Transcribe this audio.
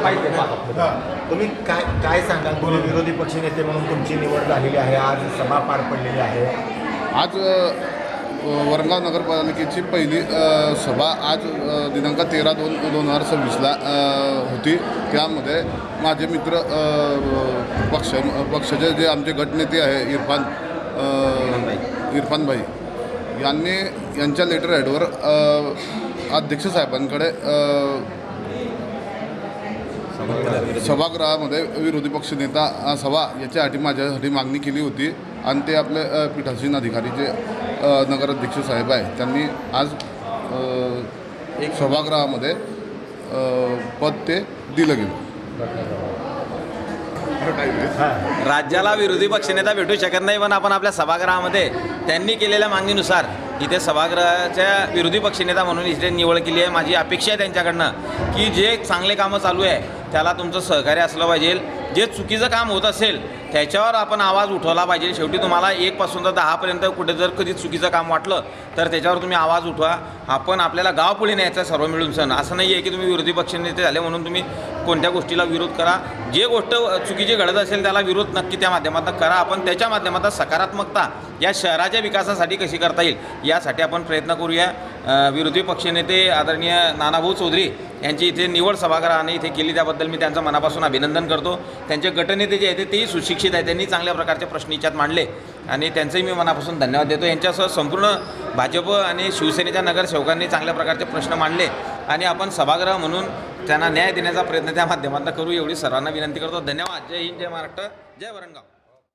तुम्ही काय सांगाल? दोन्ही विरोधी पक्षनेते म्हणून तुमची निवड झालेली आहे, आज सभा पार पडलेली आहे. आज वरणगाव नगरपालिकेची पहिली सभा आज दिनांक 13/2/2026 होती. त्यामध्ये माझे मित्र पक्षाचे जे आमचे गटनेते आहे इरफान भाई यांच्या लेटर हेडवर अध्यक्ष साहेबांकडे सभागृहामध्ये विरोधी पक्षनेता सभा याच्यासाठी माझ्यासाठी मागणी केली होती आणि ते आपले पीठासीन अधिकारी जे नगराध्यक्ष साहेब आहे त्यांनी आज एक सभागृहामध्ये पद ते दिलं गेलं. राज्याला विरोधी पक्षनेता भेटू शकत नाही, पण आपण आपल्या सभागृहामध्ये त्यांनी केलेल्या मागणीनुसार इथे सभागृहाच्या विरोधी पक्षनेता म्हणून इथे निवड केली आहे. माझी अपेक्षा आहे त्यांच्याकडनं की जे चांगले कामं चालू आहे त्याला तुमचं सहकार्य असलं पाहिजे. जे चुकीचं काम होत असेल त्याच्यावर आपण आवाज उठवला पाहिजे. शेवटी तुम्हाला 1 पासून तर 10 पर्यंत कुठे जर कधी चुकीचं काम वाटलं तर त्याच्यावर तुम्ही आवाज उठवा. आपण आपल्याला गाव पुढे न्यायचं सर्व मिळून सण. असं नाही आहे की तुम्ही विरोधी पक्षनेते झाले म्हणून तुम्ही कोणत्या गोष्टीला विरोध करा. जे गोष्ट चुकीची घडत असेल त्याला विरोध नक्की त्या माध्यमातून करा. आपण त्याच्या माध्यमातून सकारात्मकता या शहराच्या विकासासाठी कशी करता येईल यासाठी आपण प्रयत्न करूया. विरोधी पक्षनेते आदरणीय नानाभाऊ चौधरी यांची इथे निवड सभागृहाने इथे केली त्याबद्दल मी त्यांचं मनापासून अभिनंदन करतो. त्यांचे गटनेते जे आहेत तेही सुशिक्षित आहेत, त्यांनी चांगल्या प्रकारचे प्रश्न याच्यात मांडले आणि त्यांचंही मी मनापासून धन्यवाद देतो. यांच्यासह संपूर्ण भाजप आणि शिवसेनेच्या नगरसेवकांनी चांगल्या प्रकारचे प्रश्न मांडले आणि आपण सभागृह म्हणून त्यांना न्याय देण्याचा प्रयत्न त्या माध्यमातून करू एवढी सर्वांना विनंती करतो. धन्यवाद. जय हिंद, जय महाराष्ट्र, जय वरणगाव.